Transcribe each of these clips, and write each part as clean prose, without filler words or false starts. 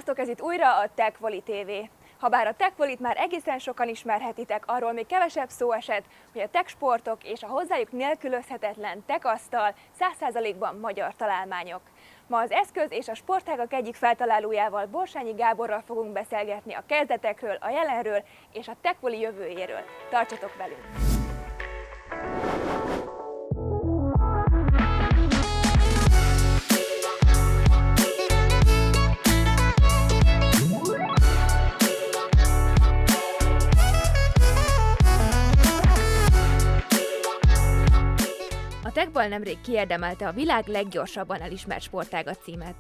Sziasztok, ez itt újra a Tech Volley TV. Habár a Tech Volleyt már egészen sokan ismerhetitek, arról még kevesebb szó esett, hogy a tech sportok és a hozzájuk nélkülözhetetlen tech asztal 100%-ban magyar találmányok. Ma az eszköz és a sportágak egyik feltalálójával, Borsányi Gáborral fogunk beszélgetni a kezdetekről, a jelenről és a Tech Volley jövőjéről. Tartsatok velünk! A Techball nemrég kiérdemelte a világ leggyorsabban elismert sportága címet.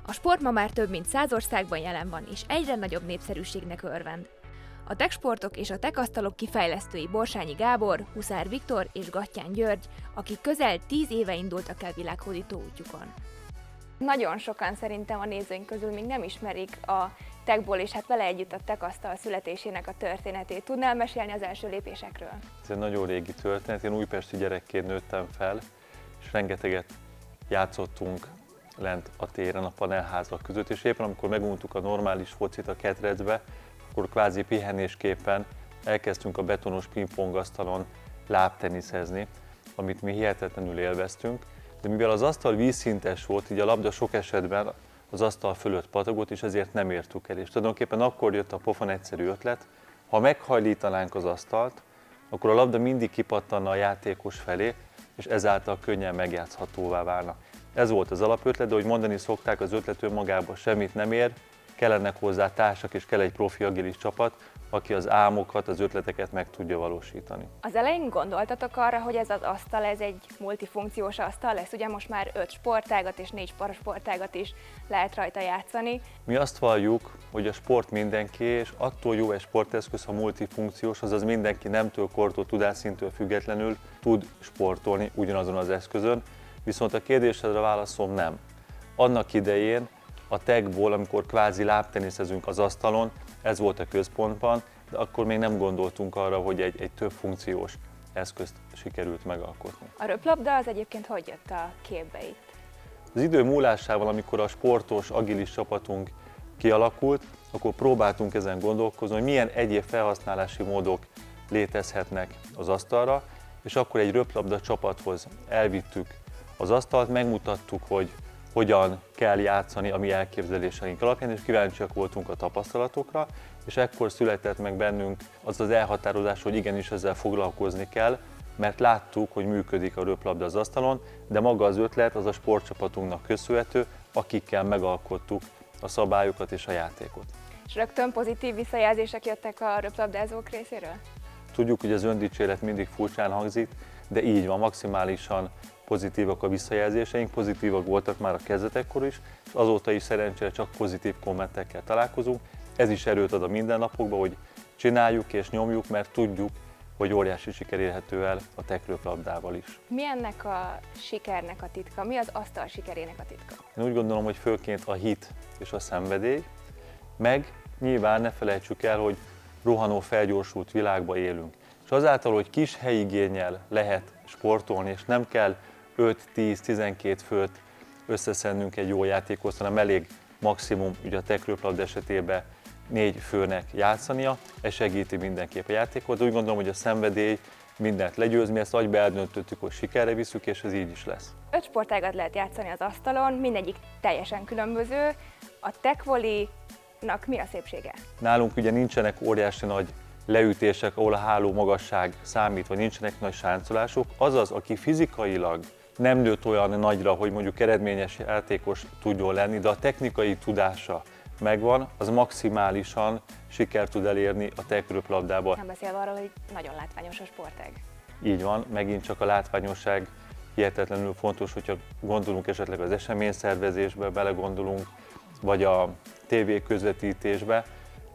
A sport ma már több mint 100 országban jelen van, és egyre nagyobb népszerűségnek örvend. A tech sportok és a tech asztalok kifejlesztői Borsányi Gábor, Huszár Viktor és Gattyán György, akik közel 10 éve indultak el világhódító útjukon. Nagyon sokan szerintem a nézőink közül még nem ismerik a Techball és hát vele együtt a tech asztal születésének a történetét. Tudnál mesélni az első lépésekről? Ez egy nagyon régi történet, én újpesti gyerekként nőttem fel, és rengeteget játszottunk lent a téren, a panelházak között, és éppen amikor meguntuk a normális focit a ketrecbe, akkor kvázi pihenésképpen elkezdtünk a betonos pingpongasztalon lábteniszezni, amit mi hihetetlenül élveztünk, de mivel az asztal vízszintes volt, így a labda sok esetben az asztal fölött patogott, és ezért nem értük el. És tulajdonképpen akkor jött a pofon egyszerű ötlet, ha meghajlítanánk az asztalt, akkor a labda mindig kipattanna a játékos felé, és ezáltal könnyen megjátszhatóvá válna. Ez volt az alapötlet, de hogy mondani szokták, az ötlet önmagában semmit nem ér, kellenek hozzá társak, és kell egy profi agilis csapat, aki az álmokat, az ötleteket meg tudja valósítani. Az elején gondoltatok arra, hogy ez az asztal, ez egy multifunkciós asztal lesz? Ugye most már 5 sportágat és 4 parasportágat is lehet rajta játszani. Mi azt valljuk, hogy a sport mindenki, és attól jó egy sporteszköz, ha multifunkciós, azaz mindenki nemtől, kortól, tudásszintől függetlenül tud sportolni ugyanazon az eszközön, viszont a kérdésedre válaszom nem. Annak idején a Techball, amikor kvázi lábteniszezünk az asztalon, ez volt a központban, de akkor még nem gondoltunk arra, hogy egy több funkciós eszközt sikerült megalkotni. A röplabda az egyébként hogy jött a képbe itt? Az idő múlásával, amikor a sportos, agilis csapatunk kialakult, akkor próbáltunk ezen gondolkozni, hogy milyen egyéb felhasználási módok létezhetnek az asztalra, és akkor egy röplabda csapathoz elvittük az asztalt, megmutattuk, hogy hogyan kell játszani a mi elképzeléseink alapján, és kíváncsiak voltunk a tapasztalatokra, és ekkor született meg bennünk az az elhatározás, hogy igenis ezzel foglalkozni kell, mert láttuk, hogy működik a röplabda az asztalon, de maga az ötlet az a sportcsapatunknak köszönhető, akikkel megalkottuk a szabályokat és a játékot. És rögtön pozitív visszajelzések jöttek a röplabdázók részéről? Tudjuk, hogy az öndicséret mindig furcsán hangzik, de így van, maximálisan pozitívak a visszajelzéseink, pozitívak voltak már a kezdetekkor is, és azóta is szerencsére csak pozitív kommentekkel találkozunk. Ez is erőt ad a mindennapokban, hogy csináljuk és nyomjuk, mert tudjuk, hogy óriási siker érhető el a tech röplabdával is. Mi ennek a sikernek a titka? Mi az asztal sikerének a titka? Én úgy gondolom, hogy főként a hit és a szenvedély, meg nyilván ne felejtsük el, hogy rohanó, felgyorsult világban élünk. És azáltal, hogy kis helyigénnyel lehet sportolni, és nem kell 5-10-12 főt összeszednünk egy jó játékhoz, hanem elég maximum, ugye a tech röplabda esetében 4 főnek játszania, ez segíti mindenképp a játékot. Úgy gondolom, hogy a szenvedély mindent legyőz, mi ezt agyba eldöntöttük, hogy sikerre visszük, és ez így is lesz. 5 sportágat lehet játszani az asztalon, mindegyik teljesen különböző. A Tech Volley-nak mi a szépsége? Nálunk ugye nincsenek óriási nagy leütések, ahol a háló magasság számít, vagy nincsenek nagy sáncolások, azaz, aki fizikailag nem nőtt olyan nagyra, hogy mondjuk eredményes játékos tudjon lenni, de a technikai tudása megvan, az maximálisan sikert tud elérni a tech röplabdában. Nem beszélve arról, hogy nagyon látványos a sportág. Így van, megint csak a látványosság hihetetlenül fontos, hogyha gondolunk esetleg az eseményszervezésbe, belegondolunk, vagy a TV közvetítésbe.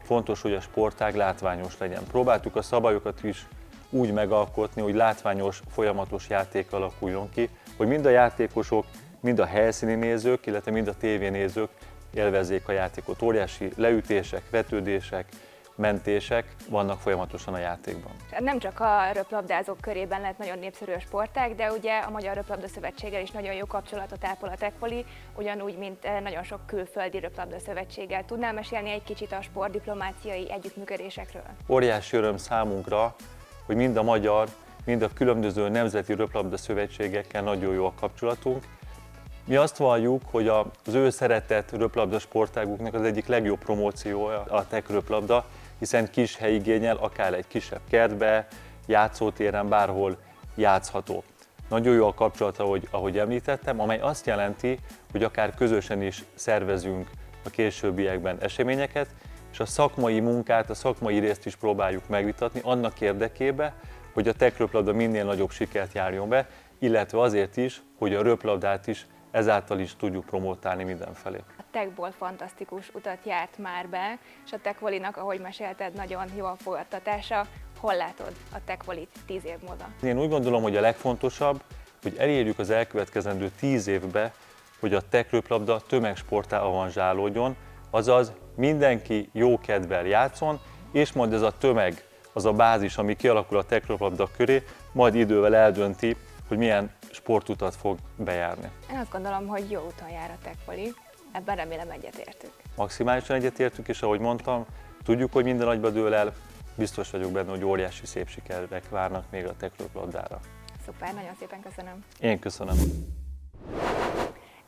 Fontos, hogy a sportág látványos legyen. Próbáltuk a szabályokat is úgy megalkotni, hogy látványos, folyamatos játék alakuljon ki, hogy mind a játékosok, mind a helyszíni nézők, illetve mind a tévénézők élvezzék a játékot. Óriási leütések, vetődések, mentések vannak folyamatosan a játékban. Nem csak a röplabdázók körében lett nagyon népszerű a sportág, de ugye a Magyar Röplabda Szövetséggel is nagyon jó kapcsolatot ápol a Tech-Volley, ugyanúgy, mint nagyon sok külföldi röplabda szövetséggel. Tudnál mesélni egy kicsit a sportdiplomáciai együttműködésekről? Óriási öröm számunkra, hogy mind a magyar, mind a különböző nemzeti röplabda szövetségekkel nagyon jó a kapcsolatunk. Mi azt valljuk, hogy az ő szeretett röplabda sportáguknak az egyik legjobb promóciója a Tech röplabda, hiszen kis helyigénnyel, akár egy kisebb kertbe, játszótéren, bárhol játszható. Nagyon jó a kapcsolata, ahogy említettem, amely azt jelenti, hogy akár közösen is szervezünk a későbbiekben eseményeket, és a szakmai munkát, a szakmai részt is próbáljuk megvitatni annak érdekében, hogy a Tech röplabda minél nagyobb sikert járjon be, illetve azért is, hogy a röplabdát is ezáltal is tudjuk promotálni mindenfelé. A Techból fantasztikus utat járt már be, és a Tech-Volleynak, ahogy mesélted, nagyon jó a fogadtatása. Hol látod a Tech-Volleyt 10 év múlva? Én úgy gondolom, hogy a legfontosabb, hogy elérjük az elkövetkezendő 10 évbe, hogy a Tech röplabda tömegsporttá avanzsálódjon, azaz mindenki jó kedvel játszon, és majd ez a tömeg, az a bázis, ami kialakul a Tech röplabda köré, majd idővel eldönti, hogy milyen sportutat fog bejárni. Én azt gondolom, hogy jó úton jár a Tech-Volley, ebben remélem egyetértünk. Maximálisan egyetértünk, és ahogy mondtam, tudjuk, hogy minden nagyba dől el, biztos vagyok benne, hogy óriási szép sikerek várnak még a Tech röplabdára. Szuper, nagyon szépen köszönöm. Én köszönöm.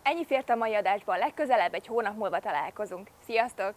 Ennyi fért a mai adásban, legközelebb egy hónap múlva találkozunk. Sziasztok!